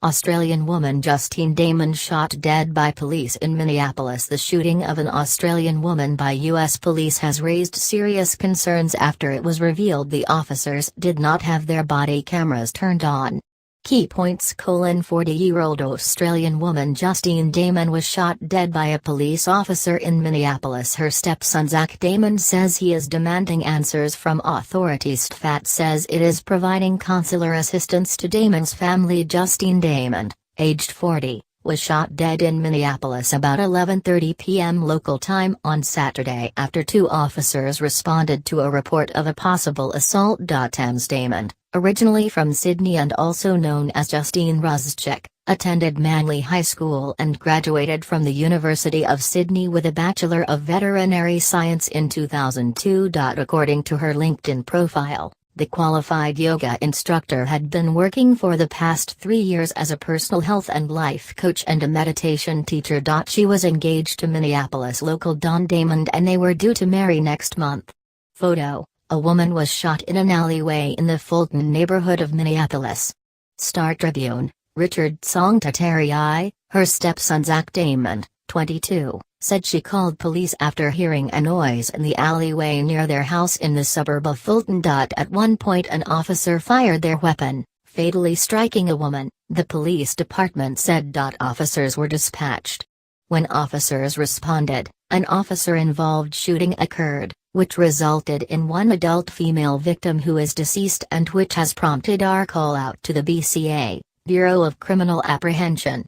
Australian woman Justine Damond shot dead by police in Minneapolis. The shooting of an Australian woman by U.S. police has raised serious concerns after it was revealed the officers did not have their body cameras turned on. Key points: 40-year-old Australian woman Justine Damond was shot dead by a police officer in Minneapolis. Her stepson Zach Damond says he is demanding answers from authorities. TFAT says it is providing consular assistance to Damond's family. Justine Damond, aged 40, was shot dead in Minneapolis about 11:30 p.m. local time on Saturday after two officers responded to a report of a possible assault. Ms. Damond, originally from Sydney and also known as Justine Ruzchik, attended Manly High School and graduated from the University of Sydney with a Bachelor of Veterinary Science in 2002. According to her LinkedIn profile, the qualified yoga instructor had been working for the past 3 years as a personal health and life coach and a meditation teacher. She was engaged to Minneapolis local Don Damond and they were due to marry next month. Photo: a woman was shot in an alleyway in the Fulton neighborhood of Minneapolis. Star Tribune: Richard Songtateri, her stepson Zach Damond, 22, said she called police after hearing a noise in the alleyway near their house in the suburb of Fulton. At one point an officer fired their weapon, fatally striking a woman, the police department said. Officers were dispatched. When officers responded, an officer-involved shooting occurred, which resulted in one adult female victim who is deceased and which has prompted our call-out to the BCA, Bureau of Criminal Apprehension.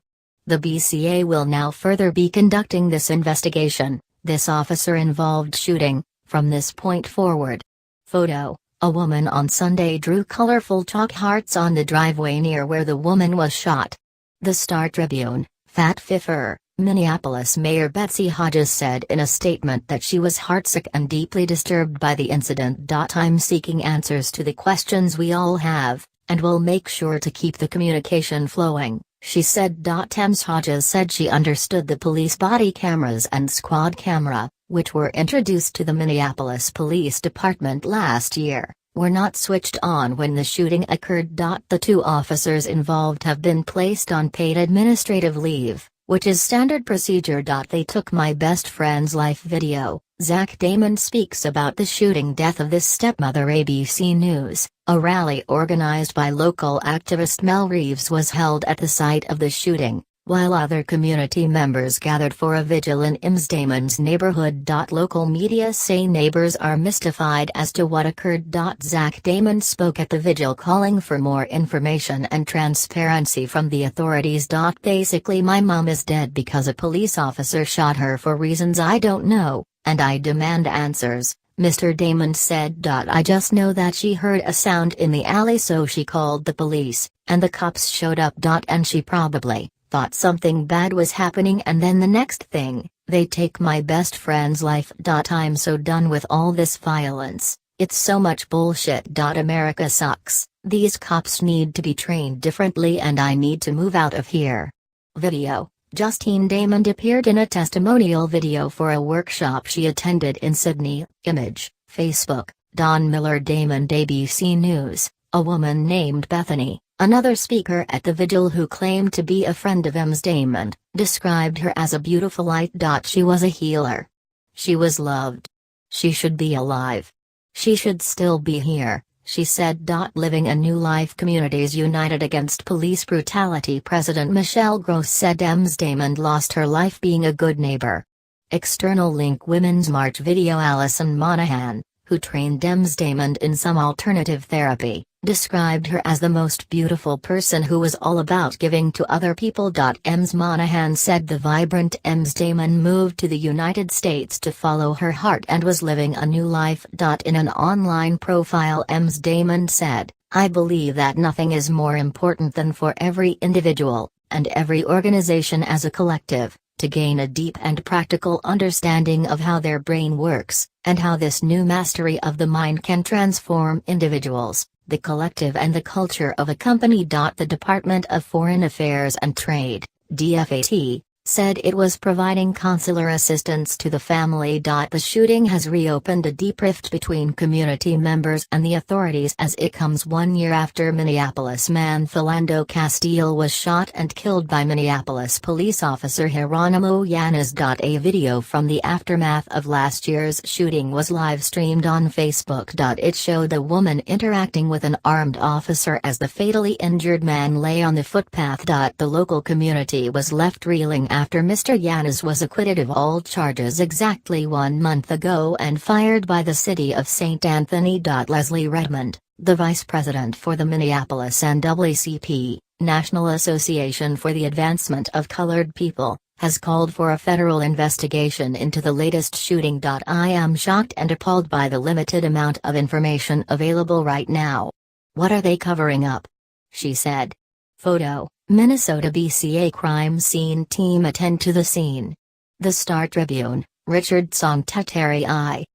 The BCA will now further be conducting this investigation, this officer-involved shooting, from this point forward. Photo: a woman on Sunday drew colorful chalk hearts on the driveway near where the woman was shot. The Star Tribune: Fat Fiffer, Minneapolis Mayor Betsy Hodges said in a statement that she was heartsick and deeply disturbed by the incident. I'm seeking answers to the questions we all have, and will make sure to keep the communication flowing, she said. Ms. Hodges said she understood the police body cameras and squad camera, which were introduced to the Minneapolis Police Department last year, were not switched on when the shooting occurred. The two officers involved have been placed on paid administrative leave, which is standard procedure. They took my best friend's life video. Zach Damond speaks about the shooting death of this stepmother. ABC News: a rally organized by local activist Mel Reeves was held at the site of the shooting, while other community members gathered for a vigil in Ms. Damond's neighborhood. Local media say neighbors are mystified as to what occurred. Zach Damond spoke at the vigil calling for more information and transparency from the authorities. Basically, my mom is dead because a police officer shot her for reasons I don't know, and I demand answers, Mr. Damond said. I just know that she heard a sound in the alley, so she called the police, and the cops showed up. And she probably thought something bad was happening, and then the next thing, they take my best friend's life. I'm so done with all this violence, it's so much bullshit. America sucks, these cops need to be trained differently and I need to move out of here. Video: Justine Damond appeared in a testimonial video for a workshop she attended in Sydney. Image: Facebook, Don Miller Damond. ABC News: a woman named Bethany, another speaker at the vigil who claimed to be a friend of Ms. Damond, described her as a beautiful light. She was a healer. She was loved. She should be alive. She should still be here, she said. Living a new life. Communities United Against Police Brutality. President Michelle Gross said Ms. Damond lost her life being a good neighbor. External link: Women's March video. Allison Monahan, who trained Ms. Damond in some alternative therapy, described her as the most beautiful person who was all about giving to other people. Ms. Monahan said the vibrant Ms. Damond moved to the United States to follow her heart and was living a new life. In an online profile, Ms. Damond said, I believe that nothing is more important than for every individual, and every organization as a collective, to gain a deep and practical understanding of how their brain works, and how this new mastery of the mind can transform individuals, the collective and the culture of a company. The Department of Foreign Affairs and Trade, DFAT, said it was providing consular assistance to the family. The shooting has reopened a deep rift between community members and the authorities as it comes 1 year after Minneapolis man Philando Castile was shot and killed by Minneapolis police officer Geronimo Yanez. A video from the aftermath of last year's shooting was live-streamed on Facebook. It showed a woman interacting with an armed officer as the fatally injured man lay on the footpath. The local community was left reeling after Mr. Yanez was acquitted of all charges exactly 1 month ago and fired by the city of St. Anthony. Leslie Redmond, the vice president for the Minneapolis NAACP, National Association for the Advancement of Colored People, has called for a federal investigation into the latest shooting. I am shocked and appalled by the limited amount of information available right now. What are they covering up? She said. Photo: Minnesota BCA crime scene team attend to the scene. The Star Tribune, Richard Song Terry I.